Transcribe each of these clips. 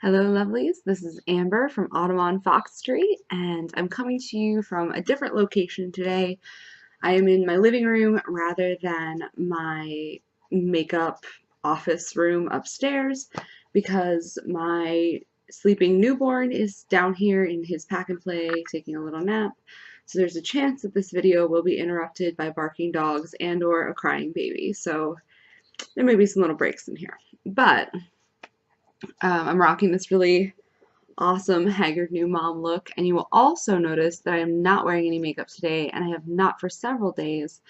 Hello, lovelies. This is Amber from Autumn on Fox Street, and I'm coming to you from a different location today. I am in my living room rather than my makeup office room upstairs because my sleeping newborn is down here in his pack and play taking a little nap. So there's a chance that this video will be interrupted by barking dogs and or a crying baby. So there may be some little breaks in here. But I'm rocking this really awesome haggard new mom look, and you will also notice that I am not wearing any makeup today, and I have not for several days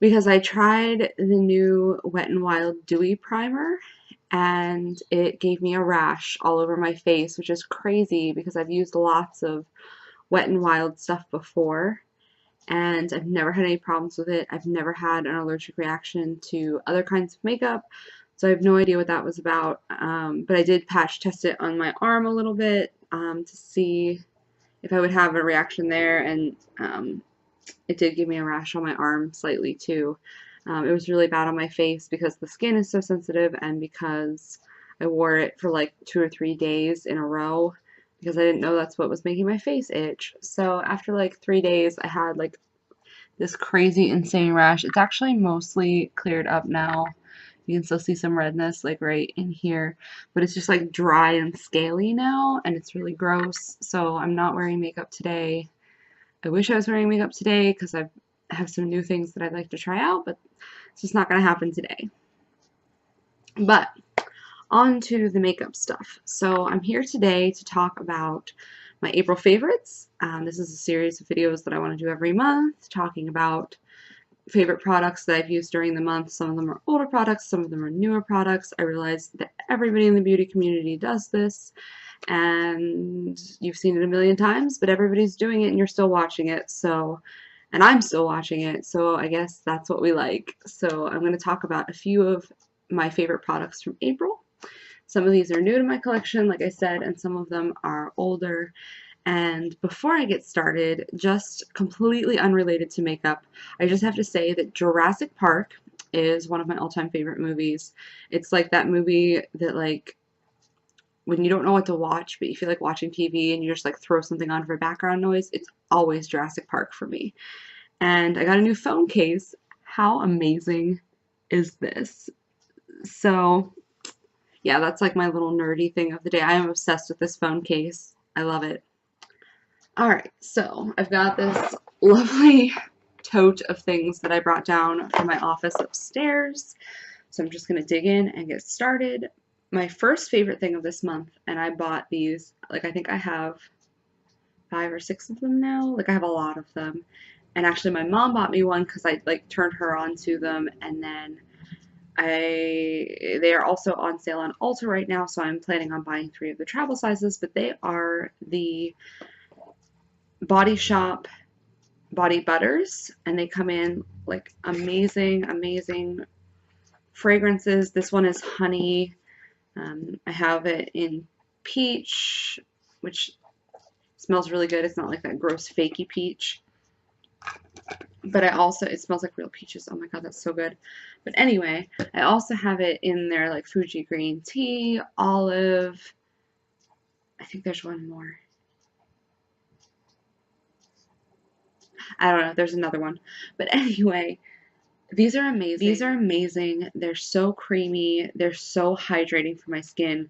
because I tried the new Wet n Wild Dewy Primer and it gave me a rash all over my face, which is crazy because I've used lots of Wet n Wild stuff before and I've never had any problems with it. I've never had an allergic reaction to other kinds of makeup, so I have no idea what that was about. But I did patch test it on my arm a little bit to see if I would have a reaction there, and it did give me a rash on my arm slightly too. It was really bad on my face because the skin is so sensitive and because I wore it for like 2 or 3 days in a row because I didn't know that's what was making my face itch. So after like 3 days, I had like this crazy insane rash. It's actually mostly cleared up now. You can still see some redness like right in here, but it's just like dry and scaly now and it's really gross. So I'm not wearing makeup today. I wish I was wearing makeup today because I have some new things that I'd like to try out, but it's just not going to happen today. But on to the makeup stuff. So I'm here today to talk about my April favorites. This is a series of videos that I want to do every month, talking about favorite products that I've used during the month. Some of them are older products, some of them are newer products. I realize that everybody in the beauty community does this, and you've seen it a million times, but everybody's doing it and you're still watching it. So, and I'm still watching it, so I guess that's what we like. So I'm going to talk about a few of my favorite products from April. Some of these are new to my collection, like I said, and some of them are older. And before I get started, just completely unrelated to makeup, I just have to say that Jurassic Park is one of my all-time favorite movies. It's like that movie that, like, when you don't know what to watch, but you feel like watching TV and you just like throw something on for background noise, it's always Jurassic Park for me. And I got a new phone case. How amazing is this? So yeah, that's like my little nerdy thing of the day. I am obsessed with this phone case. I love it. Alright, so I've got this lovely tote of things that I brought down from my office upstairs. So I'm just going to dig in and get started. My first favorite thing of this month, and I bought these, like I think I have 5 or 6 of them now. Like I have a lot of them. And actually my mom bought me one because I like turned her on to them, and then they are also on sale on Ulta right now, so I'm planning on buying 3 of the travel sizes, but they are the Body Shop body butters, and they come in like amazing fragrances. This one is honey. I have it in peach, which smells really good. It's not like that gross fakey peach. But it smells like real peaches. Oh my god, that's so good. But anyway, I also have it in there like Fuji green tea, olive. I think there's one more. I don't know. There's another one. But anyway, these are amazing. These are amazing. They're so creamy. They're so hydrating for my skin.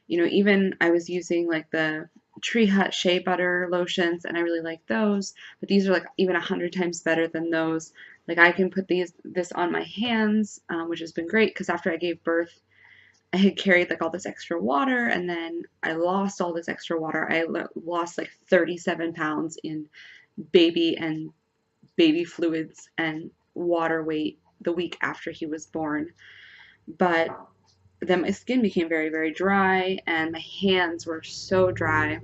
You know, even I was using like the Tree Hut Shea Butter lotions, and I really like those. But these are like even 100 times better than those. Like I can put this on my hands, which has been great because after I gave birth, I had carried like all this extra water, and then I lost all this extra water. I lost like 37 pounds in baby and baby fluids and water weight the week after he was born. But then my skin became very dry, and my hands were so dry.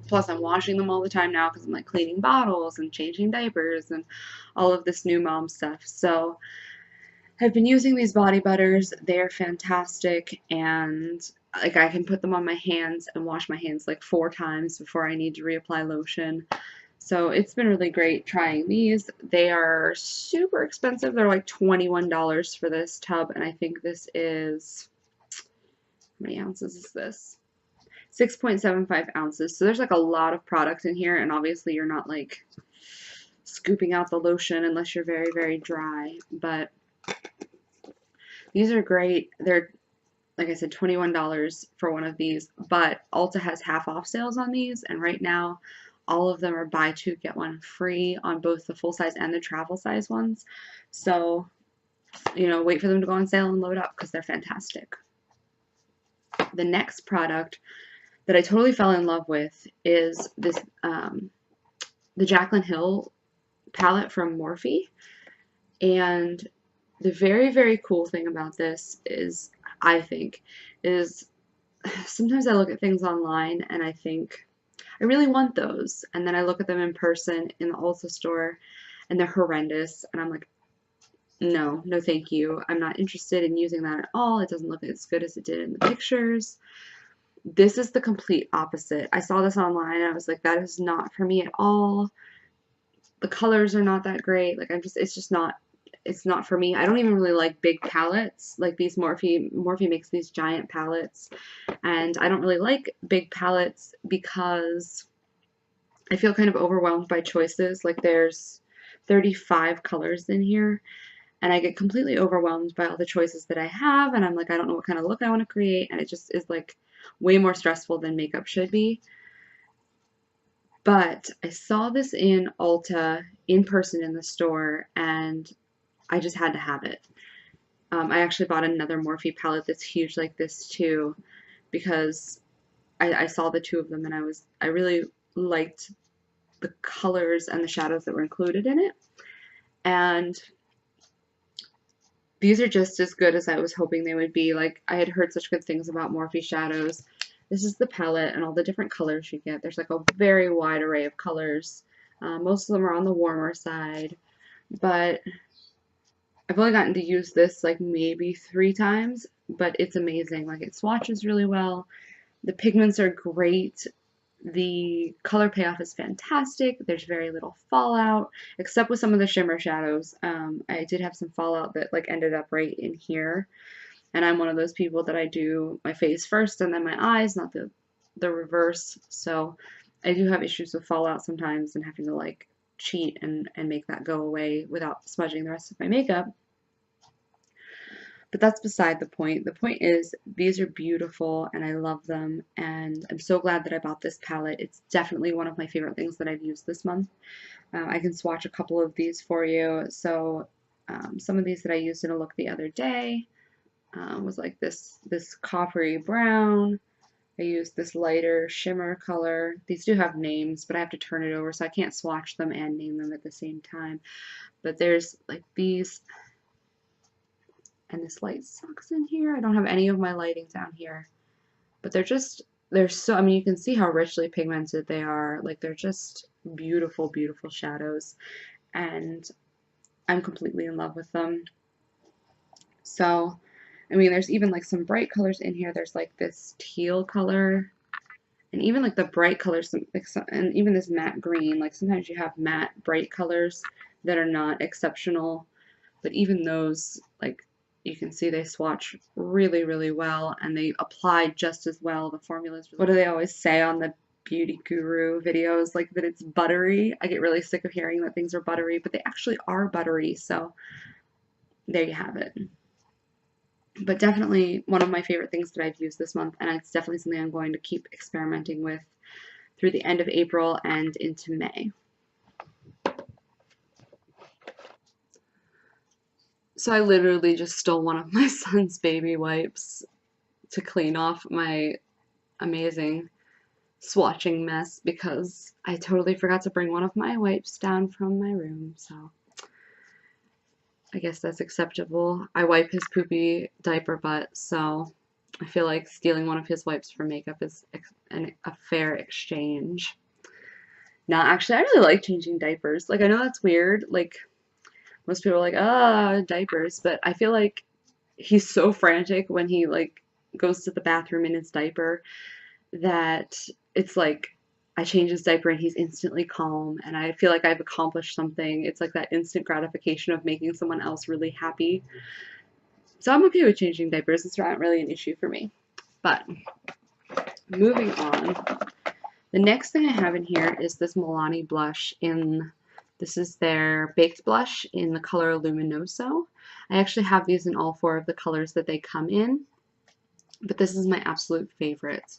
Plus, I'm washing them all the time now because I'm like cleaning bottles and changing diapers and all of this new mom stuff. So I've been using these body butters. They're fantastic, and like I can put them on my hands and wash my hands like 4 times before I need to reapply lotion. So it's been really great trying these. They are super expensive. They're like $21 for this tub, and I think this is, how many ounces is this? 6.75 ounces. So there's like a lot of product in here, and obviously you're not like scooping out the lotion unless you're very, very dry. But these are great. They're, like I said, $21 for one of these, but Ulta has half off sales on these, and right now all of them are buy two, get one free on both the full size and the travel size ones. So, you know, wait for them to go on sale and load up because they're fantastic. The next product that I totally fell in love with is this, the Jaclyn Hill palette from Morphe. And the very, very cool thing about this is, I think, is sometimes I look at things online and I think, I really want those. And then I look at them in person in the Ulta store and they're horrendous. And I'm like, no, no thank you. I'm not interested in using that at all. It doesn't look as good as it did in the pictures. This is the complete opposite. I saw this online and I was like, that is not for me at all. The colors are not that great. Like it's not for me. I don't even really like big palettes. Like these Morphe makes these giant palettes, and I don't really like big palettes because I feel kind of overwhelmed by choices. Like there's 35 colors in here, and I get completely overwhelmed by all the choices that I have, and I'm like, I don't know what kind of look I want to create, and it just is like way more stressful than makeup should be. But I saw this in Ulta in person in the store, and I just had to have it. I actually bought another Morphe palette that's huge like this too, because I saw the two of them and I really liked the colors and the shadows that were included in it. And these are just as good as I was hoping they would be. Like, I had heard such good things about Morphe shadows. This is the palette and all the different colors you get. There's like a very wide array of colors. Most of them are on the warmer side, but I've only gotten to use this like maybe 3 times, but it's amazing. Like, it swatches really well. The pigments are great. The color payoff is fantastic. There's very little fallout, except with some of the shimmer shadows. I did have some fallout that like ended up right in here. And I'm one of those people that I do my face first and then my eyes, not the reverse. So I do have issues with fallout sometimes and having to like cheat and make that go away without smudging the rest of my makeup. But that's beside the point. The point is, these are beautiful and I love them, and I'm so glad that I bought this palette. It's definitely one of my favorite things that I've used this month. I can swatch a couple of these for you. So some of these that I used in a look the other day was like this coppery brown. I used this lighter shimmer color. These do have names, but I have to turn it over, so I can't swatch them and name them at the same time. But there's like these, and this light sucks in here. I don't have any of my lighting down here, but they're so, I mean, you can see how richly pigmented they are. Like, they're just beautiful, beautiful shadows, and I'm completely in love with them. So, I mean, there's even like some bright colors in here. There's like this teal color, and even like the bright colors, and even this matte green. Like, sometimes you have matte bright colors that are not exceptional, but even those, like, you can see they swatch really, really well, and they apply just as well. The formulas, what do they always say on the beauty guru videos? Like, that it's buttery. I get really sick of hearing that things are buttery, but they actually are buttery. So there you have it. But definitely one of my favorite things that I've used this month, and it's definitely something I'm going to keep experimenting with through the end of April and into May. So I literally just stole one of my son's baby wipes to clean off my amazing swatching mess because I totally forgot to bring one of my wipes down from my room, so I guess that's acceptable. I wipe his poopy diaper butt, so I feel like stealing one of his wipes for makeup is a fair exchange. Now, actually, I really like changing diapers. Like, I know that's weird. Like, most people are like, ah, diapers, but I feel like he's so frantic when he like goes to the bathroom in his diaper that it's like I change his diaper and he's instantly calm, and I feel like I've accomplished something. It's like that instant gratification of making someone else really happy. So I'm okay with changing diapers. It's not really an issue for me. But moving on. The next thing I have in here is this Milani blush this is their Baked Blush in the color Luminoso. I actually have these in all 4 of the colors that they come in, but this is my absolute favorite.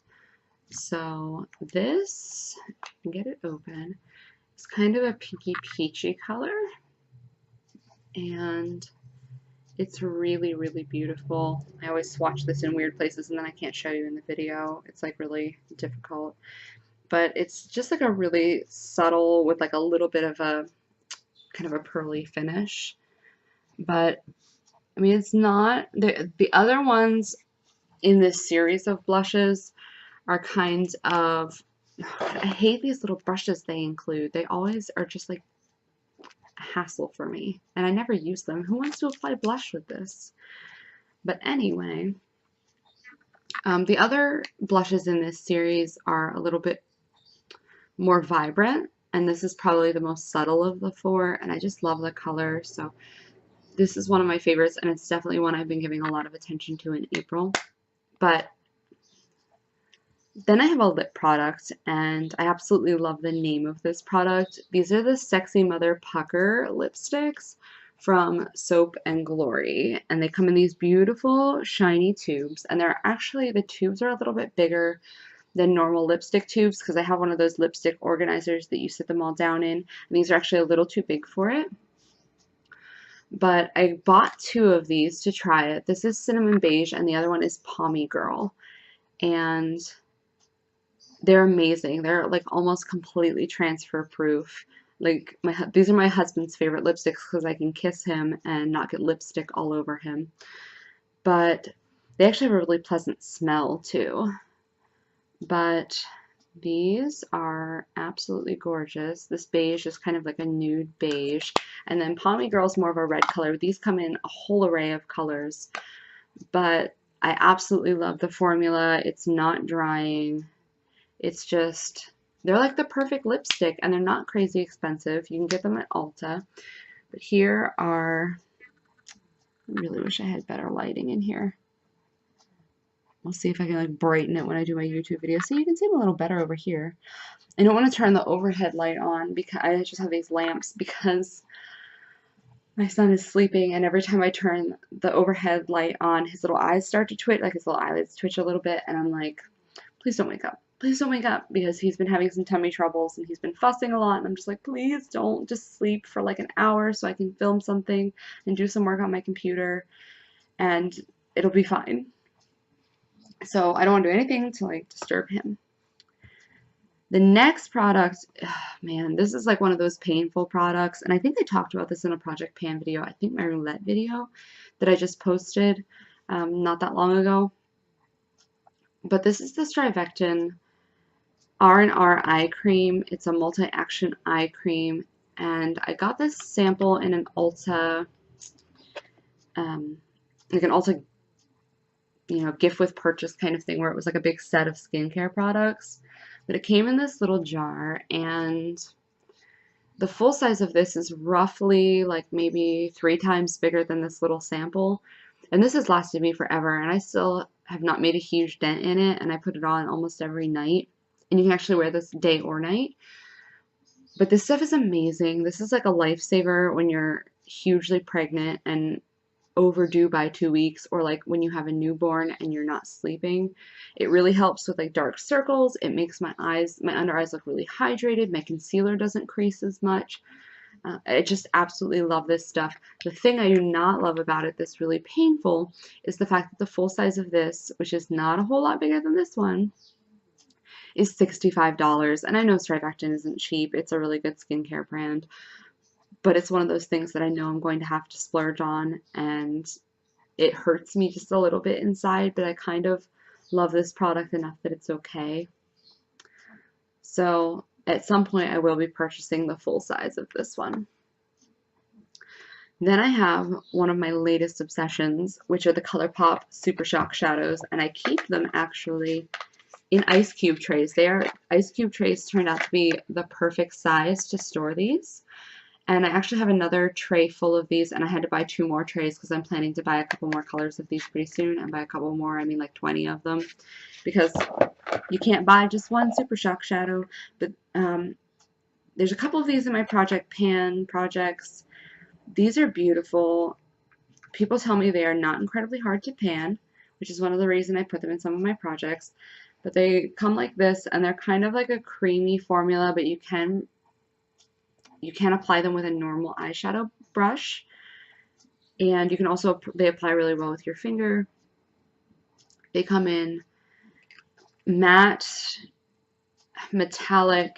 So this, get it open, it's kind of a pinky peachy color, and it's really, really beautiful. I always swatch this in weird places and then I can't show you in the video. It's like really difficult. But it's just like a really subtle with like a little bit of a kind of a pearly finish. But I mean, it's not, the other ones in this series of blushes are kind of, I hate these little brushes they include. They always are just like a hassle for me, and I never use them. Who wants to apply blush with this? But anyway, the other blushes in this series are a little bit more vibrant, and this is probably the most subtle of the 4, and I just love the color. So this is one of my favorites, and it's definitely one I've been giving a lot of attention to in April. But then I have a lip product, and I absolutely love the name of this product. These are the Sexy Mother Pucker lipsticks from Soap and Glory, and they come in these beautiful shiny tubes, and they're actually, the tubes are a little bit bigger than normal lipstick tubes because I have one of those lipstick organizers that you sit them all down in, and these are actually a little too big for it. But I bought 2 of these to try it. This is Cinnamon Beige and the other one is Pommy Girl, and they're amazing. They're like almost completely transfer proof. Like these are my husband's favorite lipsticks because I can kiss him and not get lipstick all over him. But they actually have a really pleasant smell too. But these are absolutely gorgeous. This beige is kind of like a nude beige. And then Pommy Girl's more of a red color. These come in a whole array of colors. But I absolutely love the formula. It's not drying. It's just, they're like the perfect lipstick, and they're not crazy expensive. You can get them at Ulta. But here are, I really wish I had better lighting in here. We'll see if I can like brighten it when I do my YouTube video. So you can see them a little better over here. I don't want to turn the overhead light on because I just have these lamps because my son is sleeping, and every time I turn the overhead light on, his little eyes start to twitch, like his little eyelids twitch a little bit, and I'm like, please don't wake up. Please don't wake up, because he's been having some tummy troubles and he's been fussing a lot, and I'm just like, please don't, just sleep for like an hour so I can film something and do some work on my computer and it'll be fine. So I don't want to do anything to like disturb him. The next product, oh man, this is like one of those painful products, and I think I talked about this in a Project Pan video, I think my roulette video that I just posted not that long ago. But this is the Strivectin R&R eye cream. It's a multi-action eye cream, and I got this sample in an Ulta, like an Ulta, you know, gift with purchase kind of thing, where it was like a big set of skincare products. But it came in this little jar, and the full size of this is roughly like maybe 3 times bigger than this little sample. And this has lasted me forever, and I still have not made a huge dent in it, and I put it on almost every night. And you can actually wear this day or night. But this stuff is amazing. This is like a lifesaver when you're hugely pregnant and overdue by 2 weeks, or like when you have a newborn and you're not sleeping. It really helps with like dark circles. It makes my under eyes look really hydrated. My concealer doesn't crease as much. I just absolutely love this stuff. The thing I do not love about it that's really painful is the fact that the full size of this, which is not a whole lot bigger than this one, is $65. And I know Strivectin isn't cheap. It's a really good skincare brand. But it's one of those things that I know I'm going to have to splurge on, and it hurts me just a little bit inside, but I kind of love this product enough that it's okay. So at some point I will be purchasing the full size of this one. Then I have one of my latest obsessions, which are the ColourPop Super Shock Shadows, and I keep them actually in ice cube trays. Ice cube trays turned out to be the perfect size to store these. And I actually have another tray full of these, and I had to buy 2 more trays because I'm planning to buy a couple more colors of these pretty soon. And by a couple more, I mean like 20 of them, because You can't buy just one Super Shock shadow, but there's a couple of these in my Project Pan projects. These are beautiful. People tell me they are not incredibly hard to pan, which is one of the reasons I put them in some of my projects. But they come like this, and they're kind of like a creamy formula, but you can apply them with a normal eyeshadow brush. And you can also, they apply really well with your finger. They come in matte, metallic,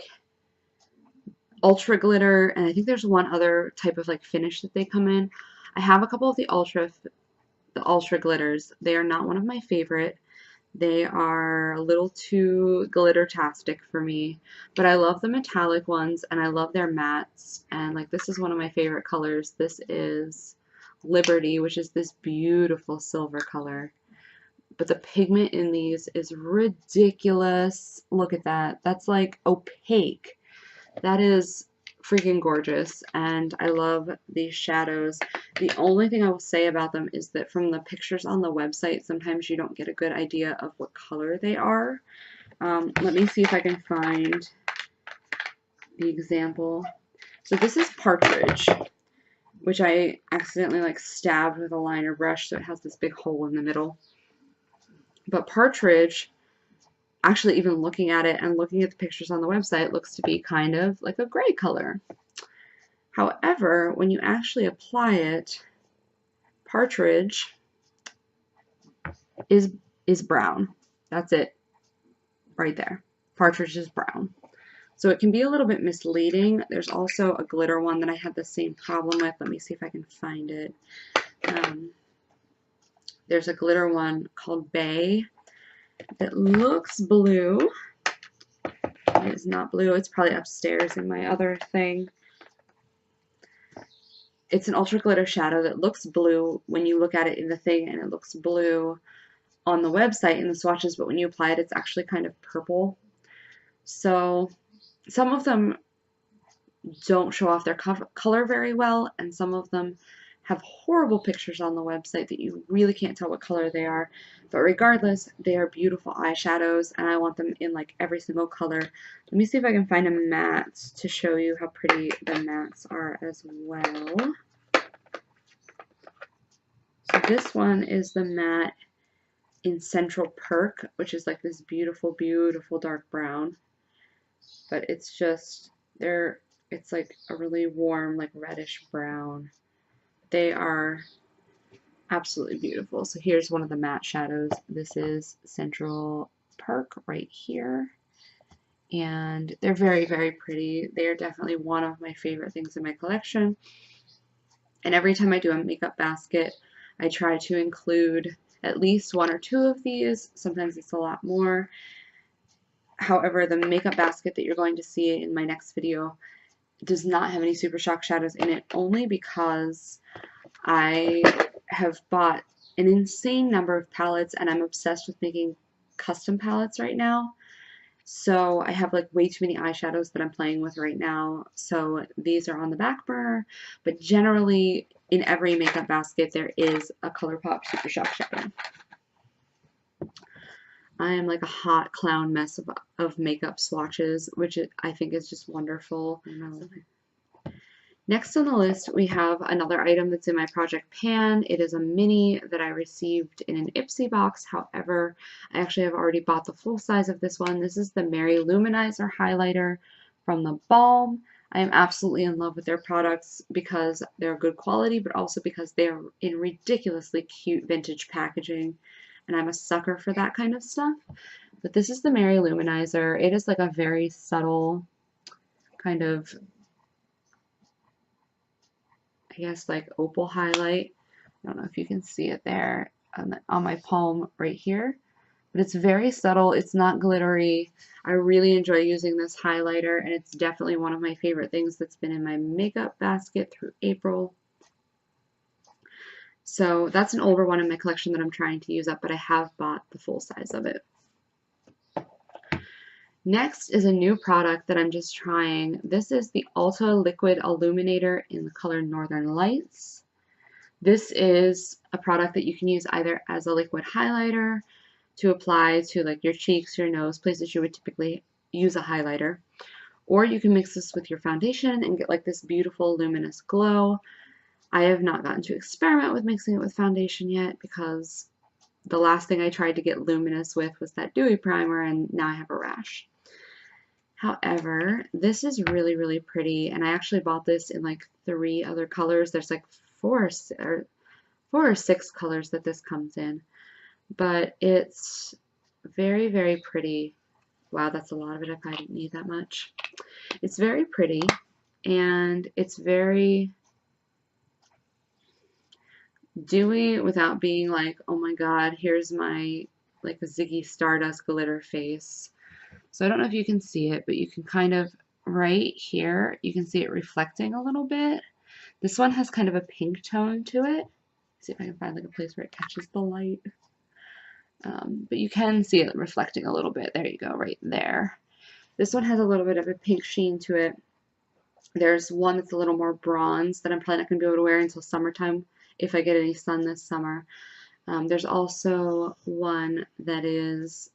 ultra glitter, and I think there's one other type of like finish that they come in. I have a couple of the ultra glitters. They are not one of my favorite. They are a little too glitter-tastic for me, but I love the metallic ones and I love their mattes, and like this is one of my favorite colors. This is Liberty, which is this beautiful silver color. But the pigment in these is ridiculous. Look at that. That's like opaque. That is freaking gorgeous, and I love these shadows. The only thing I will say about them is that from the pictures on the website, sometimes you don't get a good idea of what color they are. Let me see if I can find the example. So this is Partridge, which I accidentally like stabbed with a liner brush, so it has this big hole in the middle. But Partridge, actually even looking at it and looking at the pictures on the website, looks to be kind of like a gray color. However, when you actually apply it, Partridge is brown. That's it right there. Partridge is brown. So it can be a little bit misleading. There's also a glitter one that I had the same problem with. Let me see if I can find it. There's a glitter one called Bay that looks blue. It is not blue. It's probably upstairs in my other thing. It's an ultra glitter shadow that looks blue when you look at it in the thing, and it looks blue on the website in the swatches, but when you apply it, it's actually kind of purple. So some of them don't show off their color very well, and some of them have horrible pictures on the website that you really can't tell what color they are. But regardless, they are beautiful eyeshadows, and I want them in like every single color. Let me see if I can find a matte to show you how pretty the mattes are as well. So this one is the matte in Central Perk, which is like this beautiful, beautiful dark brown. But it's just, it's like a really warm, like reddish brown. They are absolutely beautiful. So here's one of the matte shadows. This is Central Perk right here. And they're very, very pretty. They are definitely one of my favorite things in my collection. And every time I do a makeup basket, I try to include at least one or two of these. Sometimes it's a lot more. However, the makeup basket that you're going to see in my next video does not have any Super Shock shadows in it, only because I have bought an insane number of palettes and I'm obsessed with making custom palettes right now. So I have like way too many eyeshadows that I'm playing with right now. So these are on the back burner, but generally in every makeup basket there is a ColourPop Super Shock shadow. I am like a hot clown mess of makeup swatches, which I think is just wonderful. Next on the list, we have another item that's in my Project Pan. It is a mini that I received in an Ipsy box. However, I actually have already bought the full size of this one. This is the Mary Luminizer highlighter from the Balm. I am absolutely in love with their products because they're good quality, but also because they are in ridiculously cute vintage packaging. And I'm a sucker for that kind of stuff. But this is the Mary Luminizer. It is like a very subtle kind of, I guess, like opal highlight. I don't know if you can see it there on my palm right here. But it's very subtle. It's not glittery. I really enjoy using this highlighter, and it's definitely one of my favorite things that's been in my makeup basket through April. So that's an older one in my collection that I'm trying to use up, but I have bought the full size of it. Next is a new product that I'm just trying. This is the Ulta Liquid Illuminator in the color Northern Lights. This is a product that you can use either as a liquid highlighter, to apply to like your cheeks, your nose, places you would typically use a highlighter. Or you can mix this with your foundation and get like this beautiful luminous glow. I have not gotten to experiment with mixing it with foundation yet because the last thing I tried to get luminous with was that dewy primer, and now I have a rash. However, this is really, really pretty, and I actually bought this in like 3 other colors. There's like 4 or 6 colors that this comes in, but it's very, very pretty. Wow, that's a lot of it. I probably didn't need that much. It's very pretty, and it's very dewy without being like, oh my god, here's my like a Ziggy Stardust glitter face. So I don't know if you can see it, but you can kind of, right here, you can see it reflecting a little bit. This one has kind of a pink tone to it. Let's see if I can find like a place where it catches the light. But you can see it reflecting a little bit. There you go, right there. This one has a little bit of a pink sheen to it. There's one that's a little more bronze that I'm probably not going to be able to wear until summertime if I get any sun this summer. There's also one that is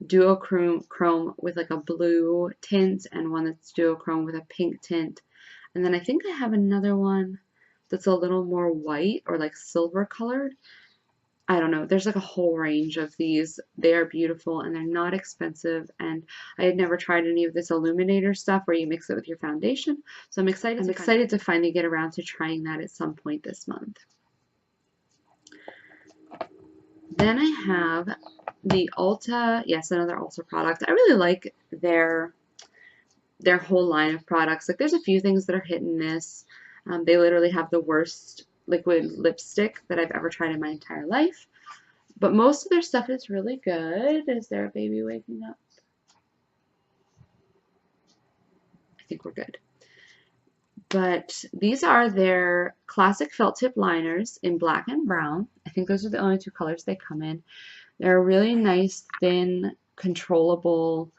duochrome with like a blue tint, and one that's duochrome with a pink tint. And then I think I have another one that's a little more white or like silver colored. I don't know. There's like a whole range of these. They are beautiful and they're not expensive. And I had never tried any of this illuminator stuff where you mix it with your foundation. So I'm excited to finally get around to trying that at some point this month. Then I have the Ulta, yes, another Ulta product. I really like their whole line of products. Like there's a few things that are hit and miss. They literally have the worst liquid lipstick that I've ever tried in my entire life. But most of their stuff is really good. Is there a baby waking up? I think we're good. But these are their classic felt tip liners in black and brown. I think those are the only 2 colors they come in. They're a really nice, thin, controllable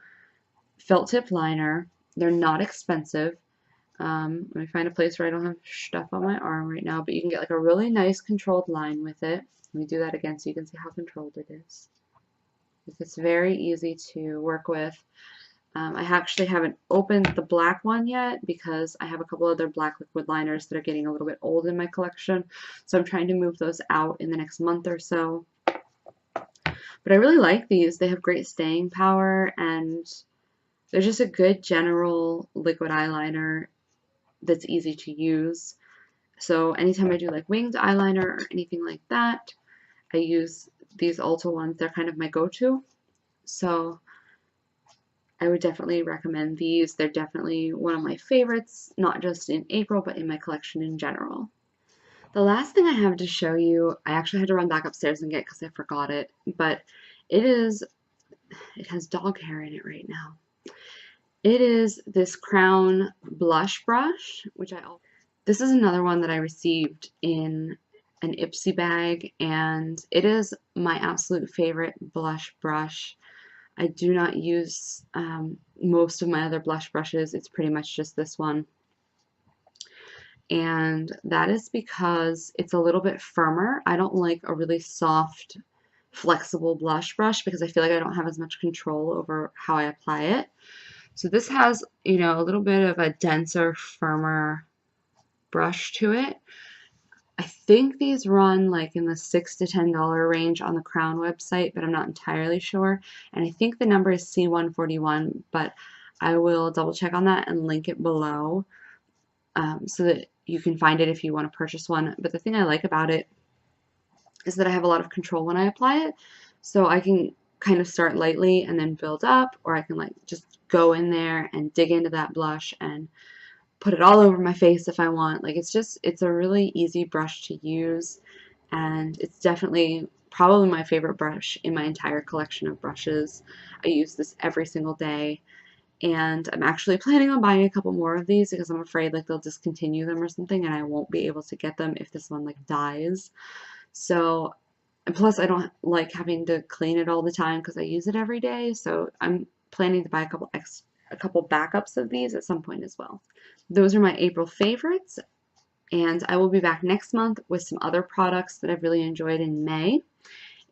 felt tip liner. They're not expensive. Let me find a place where I don't have stuff on my arm right now, but you can get like a really nice controlled line with it. Let me do that again so you can see how controlled it is. It's very easy to work with. I actually haven't opened the black one yet because I have a couple other black liquid liners that are getting a little bit old in my collection. So I'm trying to move those out in the next month or so. But I really like these. They have great staying power, and they're just a good general liquid eyeliner that's easy to use. So anytime I do like winged eyeliner or anything like that, I use these Ulta ones. They're kind of my go-to. So I would definitely recommend these. They're definitely one of my favorites, not just in April, but in my collection in general. The last thing I have to show you, I actually had to run back upstairs and get because I forgot it, but it has dog hair in it right now. It is this Crown blush brush, this is another one that I received in an Ipsy bag, and it is my absolute favorite blush brush. I do not use most of my other blush brushes. It's pretty much just this one. And that is because it's a little bit firmer. I don't like a really soft, flexible blush brush because I feel like I don't have as much control over how I apply it. So this has, you know, a little bit of a denser, firmer brush to it. I think these run like in the $6 to $10 range on the Crown website, but I'm not entirely sure. And I think the number is C141, but I will double check on that and link it below so that you can find it if you want to purchase one. But the thing I like about it is that I have a lot of control when I apply it. So I can kind of start lightly and then build up, or I can like just go in there and dig into that blush and put it all over my face if I want. Like it's a really easy brush to use, and it's definitely probably my favorite brush in my entire collection of brushes. I use this every single day, and I'm actually planning on buying a couple more of these because I'm afraid like they'll discontinue them or something and I won't be able to get them if this one like dies. So, and plus I don't like having to clean it all the time because I use it every day, so I'm planning to buy a couple backups of these at some point as well. Those are my April favorites, and I will be back next month with some other products that I've really enjoyed in May.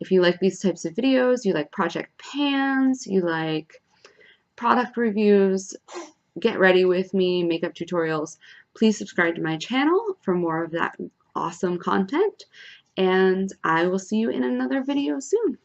If you like these types of videos, you like project pans, you like product reviews, get ready with me, makeup tutorials, please subscribe to my channel for more of that awesome content, and I will see you in another video soon.